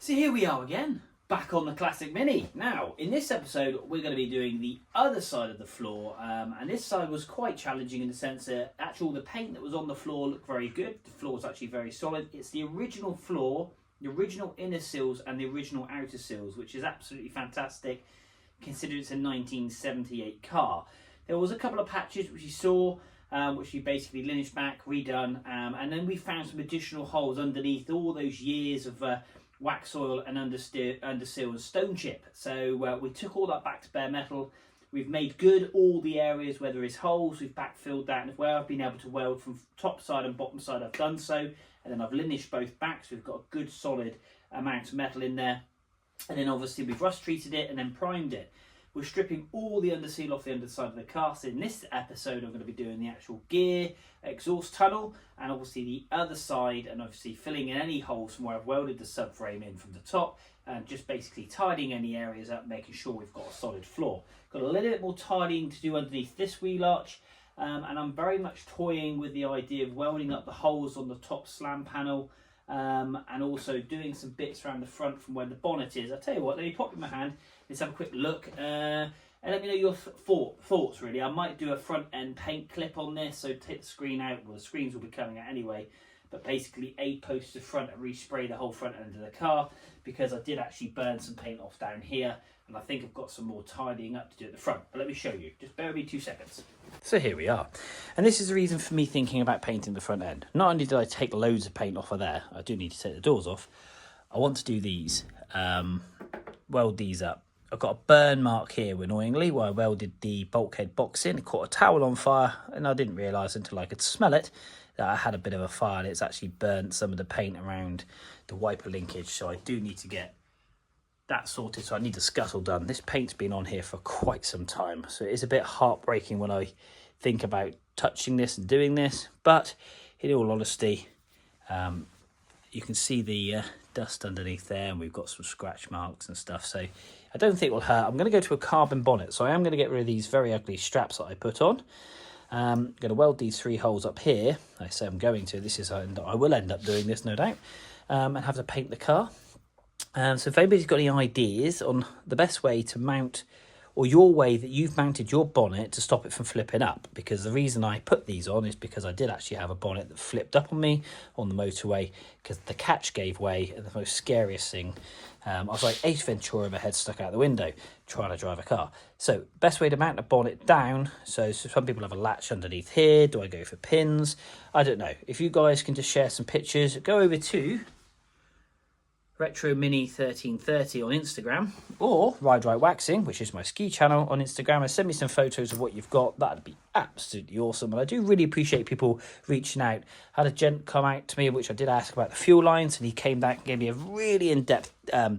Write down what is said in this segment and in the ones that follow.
So here we are again, back on the Classic Mini. Now, in this episode, we're going to be doing the other side of the floor, and this side was quite challenging in the sense that the paint that was on the floor looked very good. The floor was actually very solid. It's the original floor, the original inner sills and the original outer sills, which is absolutely fantastic, considering it's a 1978 car. There was a couple of patches which you saw, which we basically lineaged back, redone, and then we found some additional holes underneath all those years of wax oil and undersill and stone chip. So we took all that back to bare metal. We've made good all the areas where there is holes. We've backfilled that, and where I've been able to weld from top side and bottom side, I've done so. And then I've lineaged both back, so we've got a good solid amount of metal in there. And then obviously we've rust treated it and then primed it. We're stripping all the underseal off the underside of the car. So in this episode, I'm going to be doing the actual gear, exhaust tunnel, and obviously the other side, and obviously filling in any holes from where I've welded the subframe in from the top, and just basically tidying any areas up, making sure we've got a solid floor. Got a little bit more tidying to do underneath this wheel arch, and I'm very much toying with the idea of welding up the holes on the top slam panel, and also doing some bits around the front from where the bonnet is. I'll tell you what, let me pop in my hand, let's have a quick look, and let me know your thoughts really. I might do a front end paint clip on this, so take the screen out, well the screens will be coming out anyway, but basically a post to front and respray the whole front end of the car, because I did actually burn some paint off down here, and I think I've got some more tidying up to do at the front, but let me show you, just bear with me 2 seconds. So here we are, and this is the reason for me thinking about painting the front end. Not only did I take loads of paint off of there, I do need to take the doors off, I want to do these, weld these up. I've got a burn mark here, annoyingly, where I welded the bulkhead box in, caught a towel on fire, and I didn't realise until I could smell it that I had a bit of a fire, and it's actually burnt some of the paint around the wiper linkage, so I do need to get that sorted. So I need the scuttle done. This paint's been on here for quite some time, so it is a bit heartbreaking when I think about touching this and doing this, but in all honesty, you can see the dust underneath there, and we've got some scratch marks and stuff, so I don't think it will hurt. I'm going to go to a carbon bonnet, so I am going to get rid of these very ugly straps that I put on. I'm going to weld these 3 holes up here. I say I'm going to, this is, I will end up doing this no doubt, and have to paint the car. So if anybody's got any ideas on the best way to mount, or your way that you've mounted your bonnet to stop it from flipping up, because the reason I put these on is because I did actually have a bonnet that flipped up on me on the motorway because the catch gave way, and the most scariest thing, I was like Ace Ventura with my head stuck out the window trying to drive a car. So best way to mount a bonnet down, so some people have a latch underneath here, do I go for pins? I don't know. If you guys can just share some pictures, go over to Retro Mini 1330 on Instagram, or Ride Right Waxing, which is my ski channel on Instagram, and send me some photos of what you've got. That'd be absolutely awesome. And I do really appreciate people reaching out. I had a gent come out to me, which I did ask about the fuel lines, and he came back and gave me a really in-depth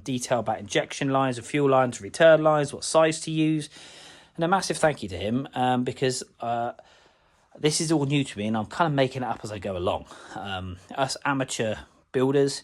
detail about injection lines, of fuel lines, return lines, what size to use. And a massive thank you to him, because this is all new to me, and I'm kind of making it up as I go along. Us amateur builders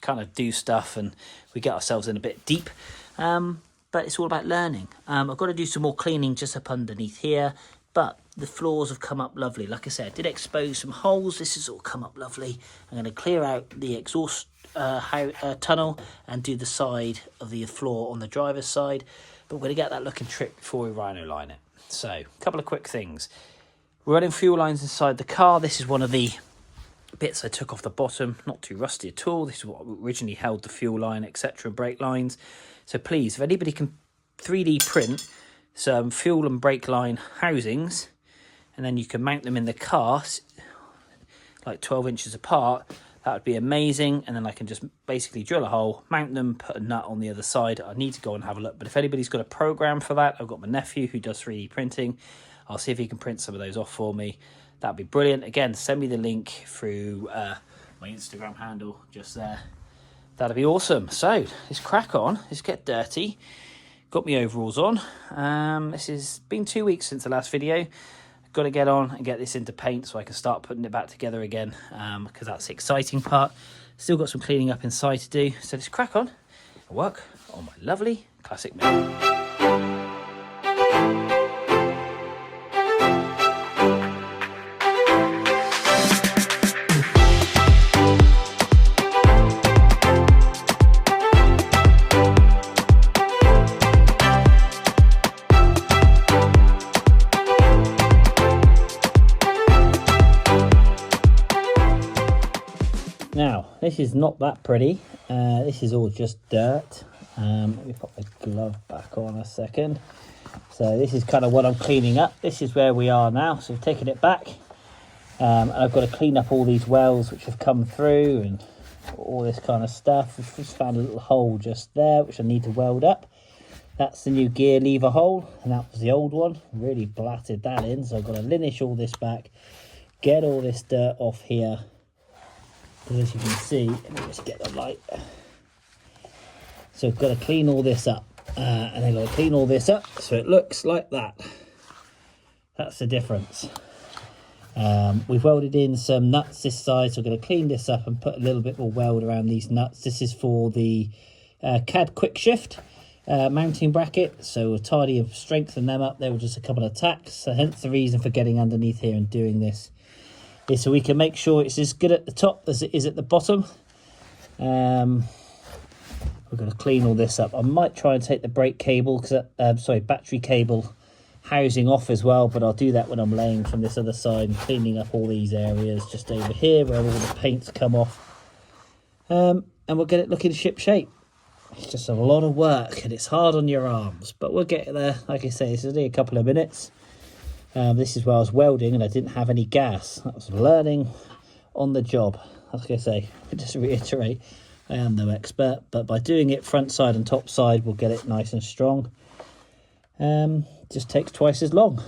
kind of do stuff, and we get ourselves in a bit deep, but it's all about learning. I've got to do some more cleaning just up underneath here, but the floors have come up lovely. Like I said, I did expose some holes. This has all come up lovely. I'm going to clear out the exhaust tunnel and do the side of the floor on the driver's side, but we're going to get that looking trick before we rhino line it. So a couple of quick things. We're running fuel lines inside the car. This is one of the bits I took off the bottom, not too rusty at all. This is what originally held the fuel line, etc., brake lines. So please, if anybody can 3D print some fuel and brake line housings, and then you can mount them in the car like 12 inches apart, that would be amazing. And then I can just basically drill a hole, mount them, put a nut on the other side. I need to go and have a look, but if anybody's got a program for that, I've got my nephew who does 3D printing. I'll see if he can print some of those off for me. That'd be brilliant. Again, send me the link through my Instagram handle just there. That'd be awesome. So let's crack on. Let's get dirty. Got my overalls on. This has been 2 weeks since the last video. Got to get on and get this into paint so I can start putting it back together again, because that's the exciting part. Still got some cleaning up inside to do. So let's crack on and work on my lovely Classic Mini. this is not that pretty. This is all just dirt. Let me put my glove back on a second. So this is kind of what I'm cleaning up. This is where we are now. So I've taken it back. And I've got to clean up all these wells which have come through and all this kind of stuff. I've just found a little hole just there which I need to weld up. That's the new gear lever hole, and that was the old one. Really blatted that in, so I've got to linish all this back, get all this dirt off here. But as you can see, let me just get the light. So I've got to clean all this up, and I've got to clean all this up so it looks like that. That's the difference. We've welded in some nuts this side, so I'm going to clean this up and put a little bit more weld around these nuts. This is for the CAD quick shift mounting bracket, so we'll tidy and strengthen them up. They were just a couple of tacks, so hence the reason for getting underneath here and doing this is so we can make sure it's as good at the top as it is at the bottom. We're going to clean all this up. I might try and take the brake cable, battery cable housing off as well, but I'll do that when I'm laying from this other side and cleaning up all these areas just over here where all the paint's come off, and we'll get it looking ship shape. It's just a lot of work and it's hard on your arms, but we'll get there. Like I say, it's only a couple of minutes. This is where I was welding and I didn't have any gas. I was learning on the job. Like I say, just to reiterate, I am no expert, but by doing it front side and top side, we'll get it nice and strong. Just takes twice as long,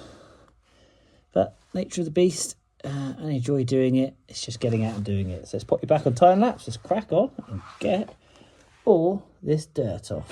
but nature of the beast. I enjoy doing it. It's just getting out and doing it. So let's pop you back on time lapse. Let's crack on and get all this dirt off.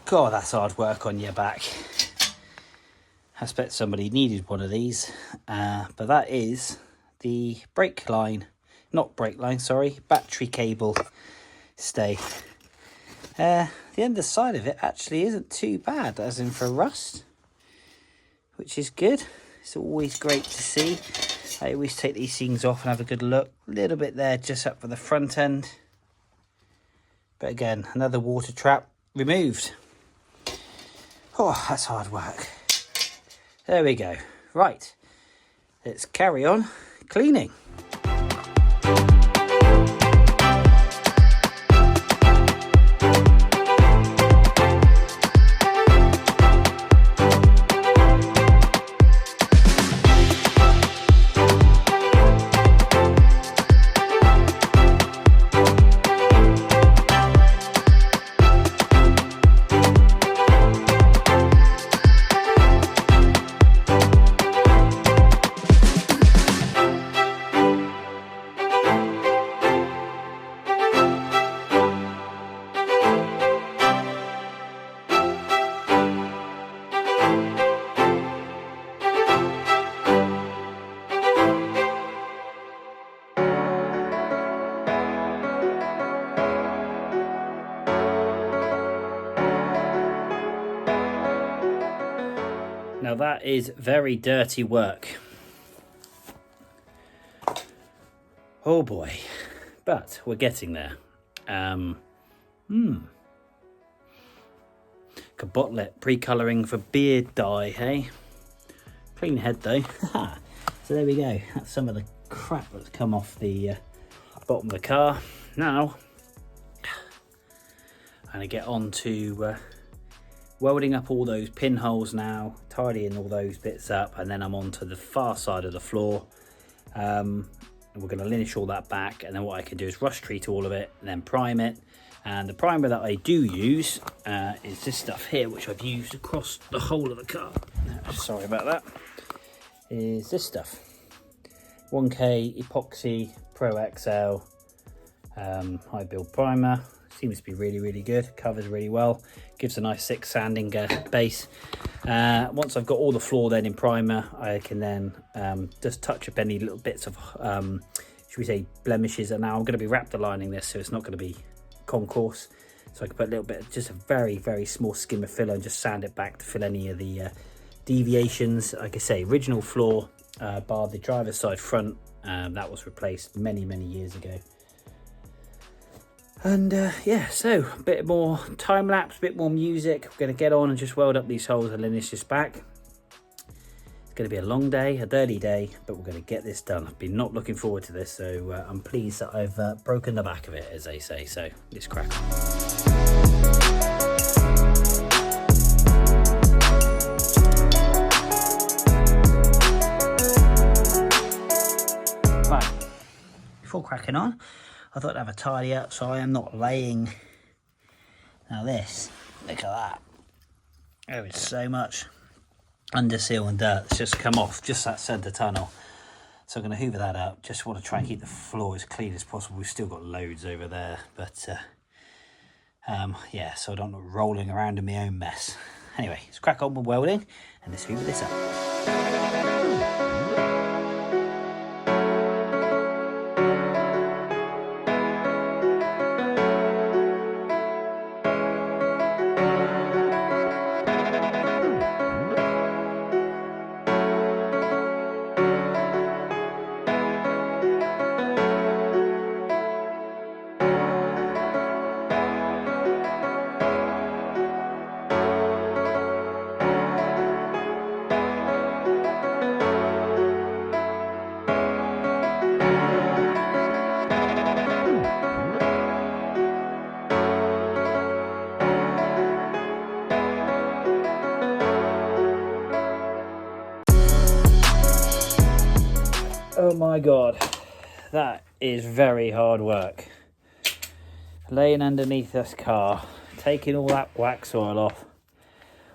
God, that's hard work on your back. I expect somebody needed one of these, but that is the battery cable stay. The underside of it actually isn't too bad, as in for rust, which is good. It's always great to see. I always take these things off and have a good look. A little bit there just up for the front end, but again, another water trap removed. Oh, that's hard work. There we go. Right, let's carry on cleaning. Now that is very dirty work. Oh boy, but we're getting there. Cabotlet pre-colouring for beard dye, hey? Clean head though. So there we go. That's some of the crap that's come off the bottom of the car. Now, I'm going to get on to welding up all those pinholes now, tidying all those bits up, and then I'm on to the far side of the floor. And we're going to linish all that back, and then what I can do is rust treat all of it and then prime it. And the primer that I do use is this stuff here, which I've used across the whole of the car. Sorry about that. Is this stuff. 1K Epoxy Pro XL high build primer. Seems to be really good, covers really well, gives a nice thick sanding base. Once I've got all the floor then in primer, I can then just touch up any little bits of should we say blemishes. And now I'm going to be wrap aligning this, so it's not going to be concourse, so I can put a little bit, just a very small skim of filler, and just sand it back to fill any of the deviations. Like I say, original floor bar the driver's side front, that was replaced many years ago. And yeah, so a bit more time lapse, a bit more music. We're going to get on and just weld up these holes and linish this back. It's going to be a long day, a dirty day, but we're going to get this done. I've been not looking forward to this, so I'm pleased that I've broken the back of it, as they say. So let's crack on. Right, before cracking on, I thought I'd have a tidy up, so I am not laying. Now this, look at that. There is so much under seal and dirt that's just come off just that centre tunnel. So I'm going to hoover that up. Just want to try and keep the floor as clean as possible. We've still got loads over there, but yeah, so I don't look rolling around in my own mess. Anyway, let's crack on with welding and let's hoover this up. Oh my god, that is very hard work. Laying underneath this car, taking all that wax oil off,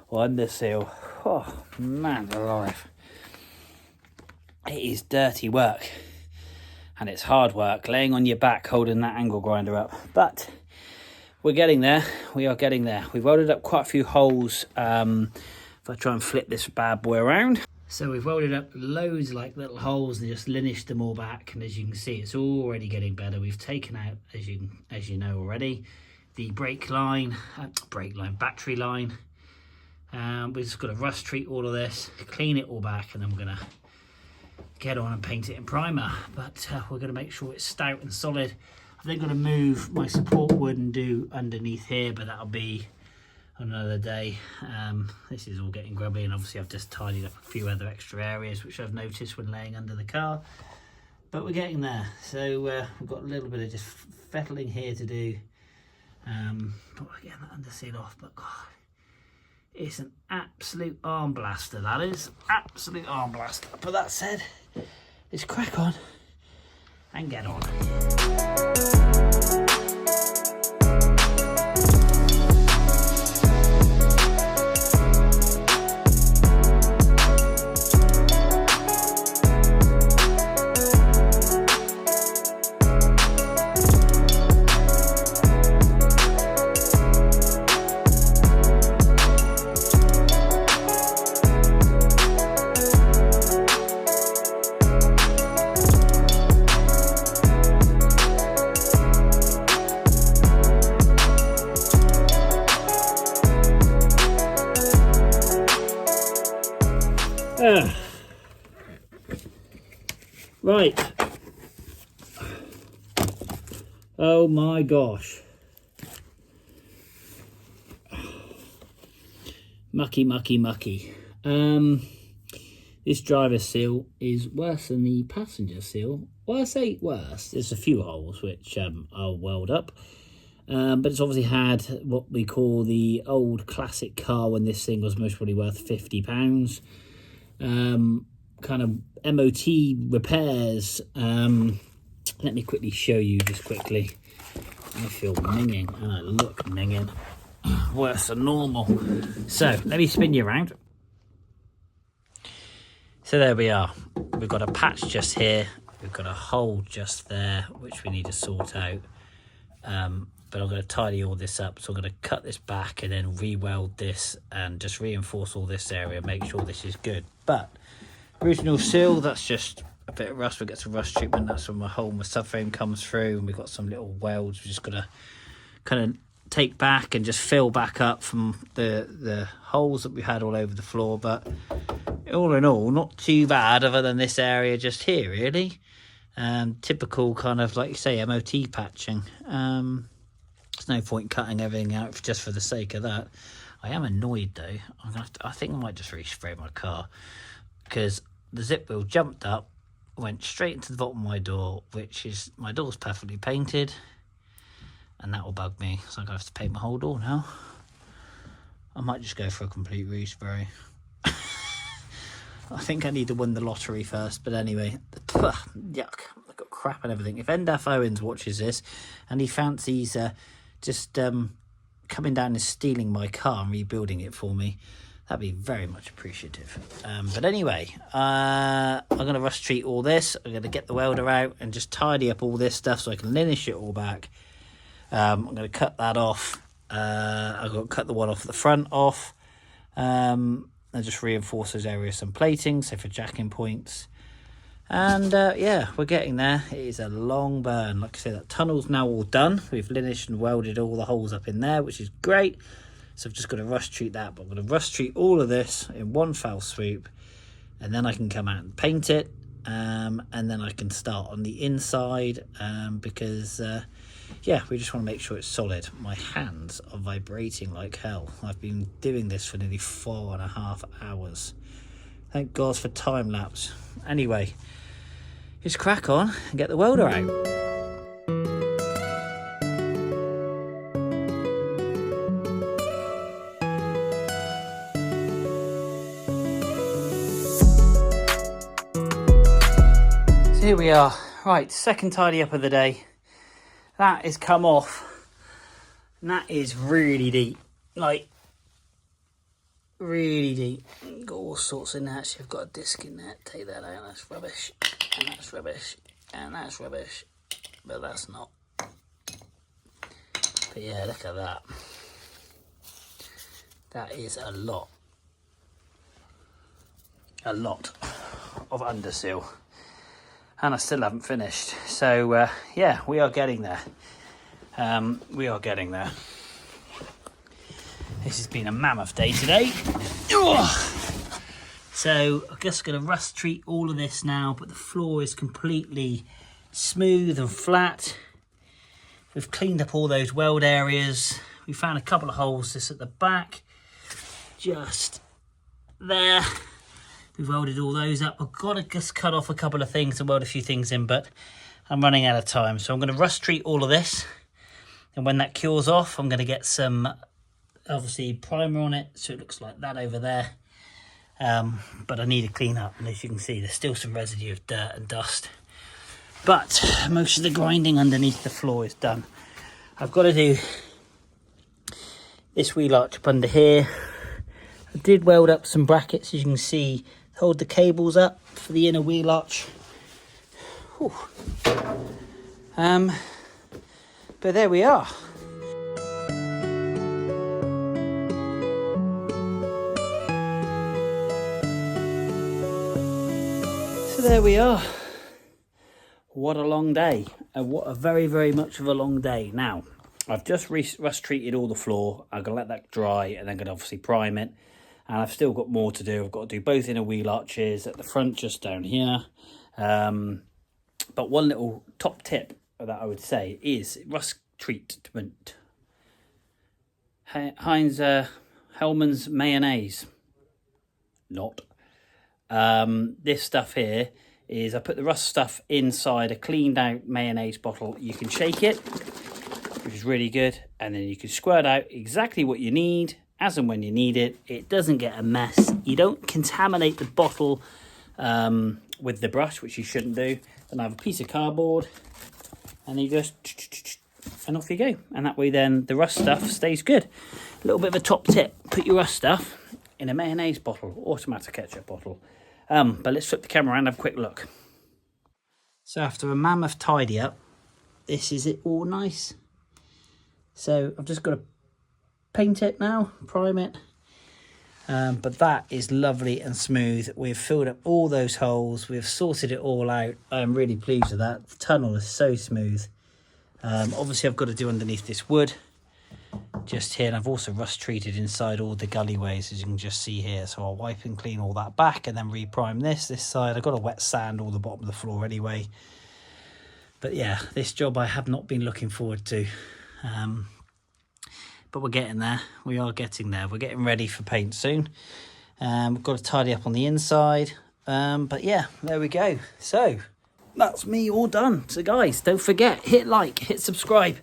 or under seal. Oh man alive. It is dirty work, and it's hard work, laying on your back holding that angle grinder up. But we're getting there, we are getting there. We've welded up quite a few holes. If I try and flip this bad boy around. So we've welded up loads like little holes and just linished them all back, and as you can see, it's already getting better. We've taken out, as you know already, the battery line. We've just got to rust treat all of this, clean it all back, and then we're going to get on and paint it in primer. But we're going to make sure it's stout and solid. I'm then going to move my support wood and do underneath here, but that'll be another day. This is all getting grubby, and obviously I've just tidied up a few other extra areas which I've noticed when laying under the car, but we're getting there. So we've got a little bit of just fettling here to do, but we're getting that under seal off. But God, it's an absolute arm blaster, that is, absolute arm blaster. But that said, let's crack on and get on. Right. Oh my gosh. Mucky. This driver's seal is worse than the passenger seal. Well, I say worse. There's a few holes which I'll weld up. But it's obviously had what we call the old classic car when this thing was most probably worth £50. Kind of MOT repairs. Let me quickly show you just quickly. I feel minging and I look minging. Worse than normal. So let me spin you around. So there we are. We've got a patch just here. We've got a hole just there, which we need to sort out. But I'm going to tidy all this up. So I'm going to cut this back and then re-weld this and just reinforce all this area, make sure this is good. But original seal, that's just a bit of rust. We'll get some rust treatment. That's where my hole, my subframe comes through. And we've got some little welds. We're just going to kind of take back and just fill back up from the holes that we had all over the floor. But all in all, not too bad other than this area just here, really. Typical kind of, like you say, MOT patching. There's no point cutting everything out just for the sake of that. I am annoyed though. I think I might just respray my car, because the zip wheel jumped up, went straight into the bottom of my door, which is, my door's perfectly painted, and that will bug me. So I'm gonna have to paint my whole door now. I might just go for a complete respray. I think I need to win the lottery first, but anyway, yuck, I've got crap and everything. If Endaf Owens watches this and he fancies just coming down and stealing my car and rebuilding it for me, that'd be very much appreciative. But anyway, I'm going to rust treat all this. I'm going to get the welder out and just tidy up all this stuff so I can linish it all back. I'm going to cut that off. I've got to cut the one off the front off. And just reinforce those areas, some plating, so for jacking points. And yeah, we're getting there. It is a long burn. Like I said, that tunnel's now all done. We've linished and welded all the holes up in there, which is great. So I've just got to rust treat that, but I'm going to rust treat all of this in one foul swoop, and then I can come out and paint it, and then I can start on the inside, because yeah, we just want to make sure it's solid. My hands are vibrating like hell. I've been doing this for nearly 4.5 hours. Thank God for time lapse. Anyway, just crack on and get the welder out. So here we are. Right, second tidy up of the day. That is come off, and that is really deep, like really deep. Got all sorts in there. Actually, I've got a disc in there. Take that out. That's rubbish, and that's rubbish, and that's rubbish, but that's not. But yeah, look at that. That is a lot of underseal. And I still haven't finished. So yeah, we are getting there. We are getting there. This has been a mammoth day today. So I'm just going to rust treat all of this now, but the floor is completely smooth and flat. We've cleaned up all those weld areas. We found a couple of holes just at the back, just there. We've welded all those up. I've got to just cut off a couple of things and weld a few things in, but I'm running out of time. So I'm going to rust treat all of this. And when that cures off, I'm going to get some, obviously, primer on it. So it looks like that over there. But I need to clean up. And as you can see, there's still some residue of dirt and dust. But most of the grinding underneath the floor is done. I've got to do this wheel arch up under here. I did weld up some brackets, as you can see, hold the cables up for the inner wheel arch. Whew. But there we are. So there we are. What a long day, and what a very, very much of a long day. Now, I've just rust treated all the floor. I'm going to let that dry and then going to obviously prime it. And I've still got more to do. I've got to do both inner wheel arches at the front, just down here. But one little top tip that I would say is rust treatment. Heinz Hellmann's mayonnaise. Not. This stuff here is I put the rust stuff inside a cleaned out mayonnaise bottle. You can shake it, which is really good. And then you can squirt out exactly what you need as and when you need it. It doesn't get a mess. You don't contaminate the bottle with the brush, which you shouldn't do. Then I have a piece of cardboard and you just, and off you go. And that way then the rust stuff stays good. A little bit of a top tip, put your rust stuff in a mayonnaise bottle or tomato ketchup bottle. But let's flip the camera around and have a quick look. So after a mammoth tidy up, this is it all nice. So I've just got to paint it now, prime it. But that is lovely and smooth. We've filled up all those holes. We've sorted it all out. I'm really pleased with that. The tunnel is so smooth. Obviously I've got to do underneath this wood just here, and I've also rust treated inside all the gullyways, as you can just see here. So I'll wipe and clean all that back and then reprime this side. I've got to wet sand all the bottom of the floor anyway. But yeah, this job I have not been looking forward to. But we're getting there. We are getting there. We're getting ready for paint soon. We've got to tidy up on the inside. But yeah, there we go. So that's me all done. So guys, don't forget, hit like, hit subscribe,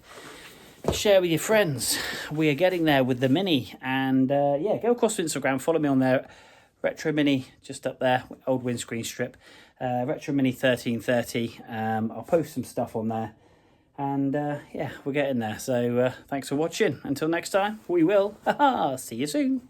share with your friends. We are getting there with the Mini. And yeah, go across to Instagram, follow me on there. Retro Mini, just up there, old windscreen strip. Retro Mini 1330. I'll post some stuff on there. And yeah, we're getting there. So thanks for watching. Until next time, we will see you soon.